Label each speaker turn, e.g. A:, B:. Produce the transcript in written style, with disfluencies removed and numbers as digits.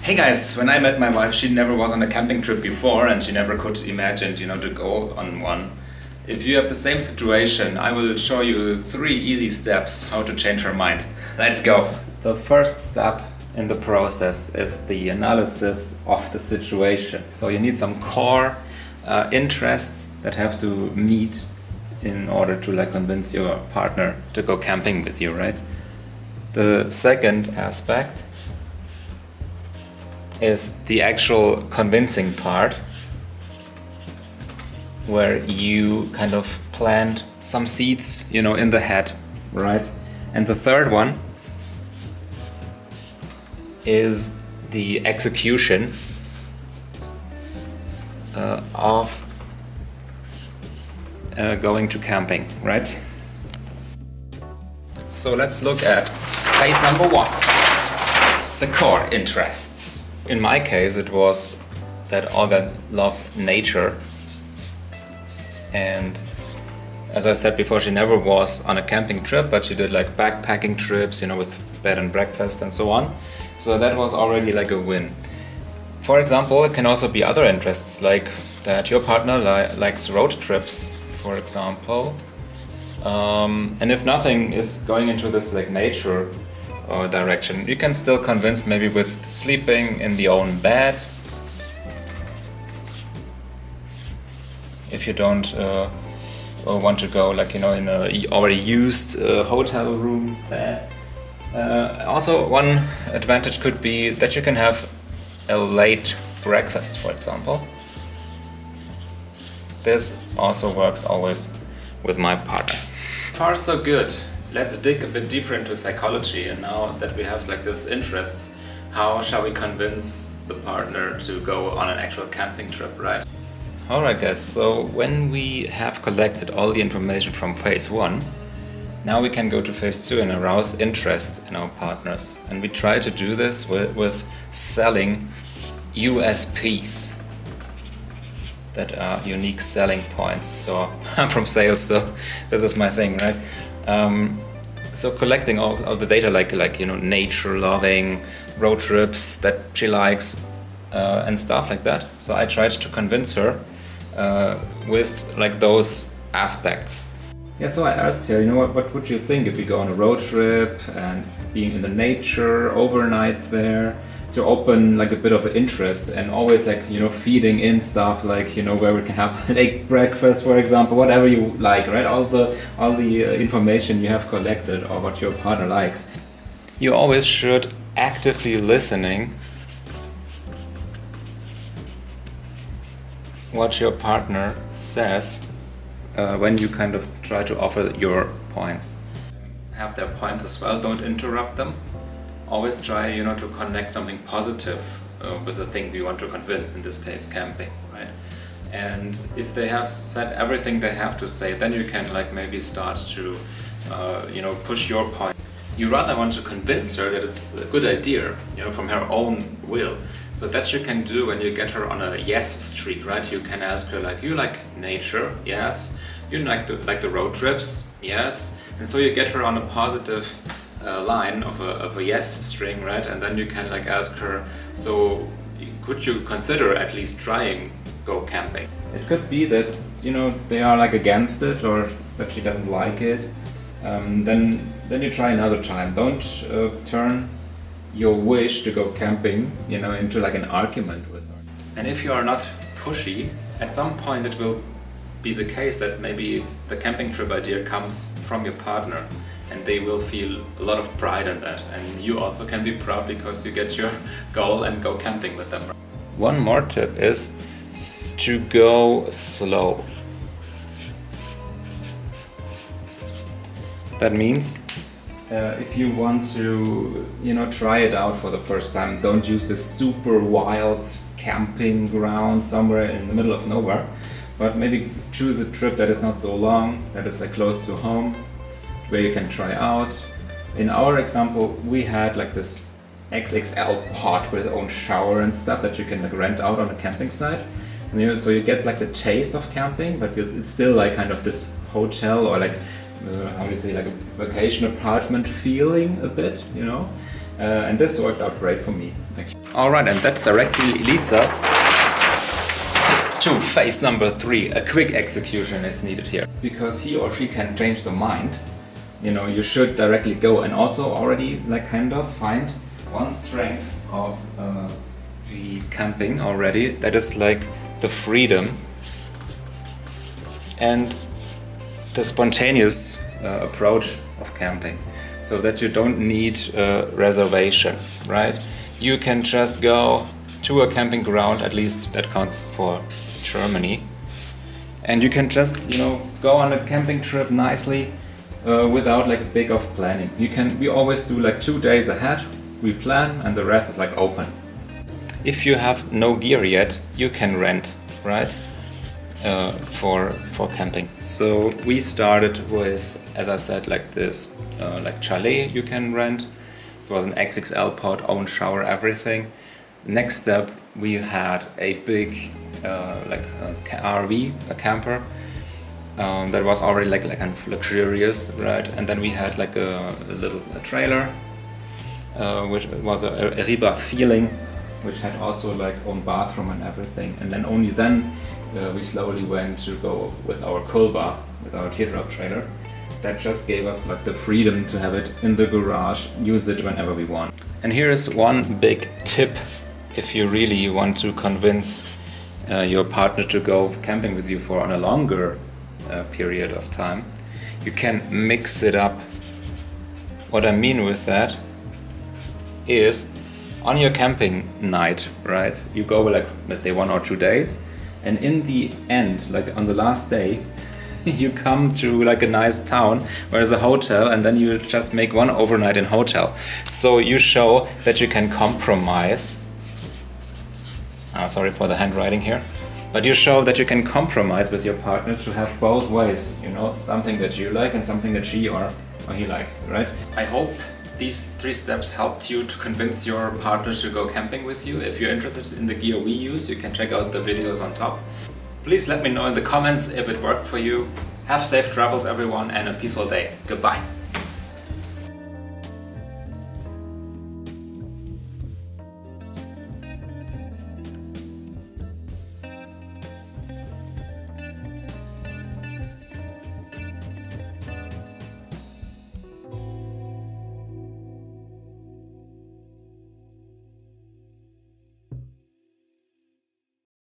A: Hey guys, when I met my wife, she never was on a camping trip before and she never could imagine, to go on one. If you have the same situation, I will show you 3 easy steps how to change her mind. Let's go! The first step in the process is the analysis of the situation. So you need some core interests that have to meet in order to convince your partner to go camping with you, right? The second aspect is the actual convincing part, where you kind of plant some seeds, in the head, right? And the third one is the execution of going to camping, right? So let's look at phase number 1, the core interests. In my case, it was that Olga loves nature, and as I said before, she never was on a camping trip, but she did backpacking trips, with bed and breakfast and so on. So that was already a win. For example, it can also be other interests, like that your partner likes road trips, for example. And if nothing is going into this nature direction, you can still convince maybe with sleeping in the own bed. If you don't want to go in a already used hotel room bed. Also, one advantage could be that you can have a late breakfast, for example. This also works always with my partner. Far so good. Let's dig a bit deeper into psychology, and now that we have these interests, how shall we convince the partner to go on an actual camping trip, right? Alright guys, so when we have collected all the information from phase 1, now we can go to phase 2 and arouse interest in our partners. And we try to do this with selling USPs. That are unique selling points. So I'm from sales, so this is my thing, right? So collecting all the data, nature loving, road trips that she likes, and stuff like that. So I tried to convince her with those aspects. Yeah, so I asked her, what would you think if we go on a road trip and being in the nature overnight there, to open a bit of an interest, and always feeding in stuff where we can have late breakfast, for example, whatever you like, right? All the information you have collected or what your partner likes. You always should actively listening what your partner says when you kind of try to offer your points. Have their points as well, don't interrupt them. Always try, to connect something positive with the thing you want to convince, in this case camping, right? And if they have said everything they have to say, then you can maybe start to, push your point. You rather want to convince her that it's a good idea, from her own will. So that you can do when you get her on a yes streak, right? You can ask her you like nature, yes. You like the road trips, yes. And so you get her on a positive line of a yes string, right? And then you can ask her, so could you consider at least trying go camping? It could be that they are against it, or that she doesn't like it. Then you try another time. Don't turn your wish to go camping into an argument with her. And if you are not pushy, at some point it will be the case that maybe the camping trip idea comes from your partner, and they will feel a lot of pride in that, and you also can be proud because you get your goal and go camping with them. One more tip is to go slow. That means if you want to try it out for the first time, don't use this super wild camping ground somewhere in the middle of nowhere, but maybe choose a trip that is not so long, that is close to home, where you can try out. In our example, we had this XXL pod with its own shower and stuff that you can rent out on a camping site. So you get the taste of camping, but it's still kind of this hotel, or how do you say, a vacation apartment feeling a bit, And this worked out great for me. Alright, and that directly leads us to phase number 3. A quick execution is needed here. Because he or she can change the mind, you know, you should directly go and also already like kind of find one strength of the camping already. That is like the freedom and the spontaneous approach of camping, so that you don't need a reservation, right? You can just go to a camping ground, at least that counts for Germany, and you can just, you know, go on a camping trip nicely without like a big of planning. We always do like 2 days ahead, we plan, and the rest is like open. If you have no gear yet, you can rent, right? For camping. So we started with, as I said, like this like chalet you can rent. It was an XXL pod, own shower, everything. Next step, we had a big like RV, a camper that was already like kind of luxurious, right? And then we had like a little trailer, which was a Riba feeling, which had also like own bathroom and everything. And then only then we slowly went to go with our Kulba, with our teardrop trailer. That just gave us like the freedom to have it in the garage, use it whenever we want. And here is one big tip if you really want to convince your partner to go camping with you for on a longer period of time. You can mix it up. What I mean with that is, on your camping night, right, you go like, let's say 1 or 2 days, and in the end, like on the last day, you come to like a nice town where there's a hotel, and then you just make one overnight in hotel. So you show that you can compromise. Sorry for the handwriting here. But you show that you can compromise with your partner to have both ways, you know, something that you like and something that she or he likes, right? I hope these 3 steps helped you to convince your partner to go camping with you. If you're interested in the gear we use, you can check out the videos on top. Please let me know in the comments if it worked for you. Have safe travels everyone, and a peaceful day. Goodbye.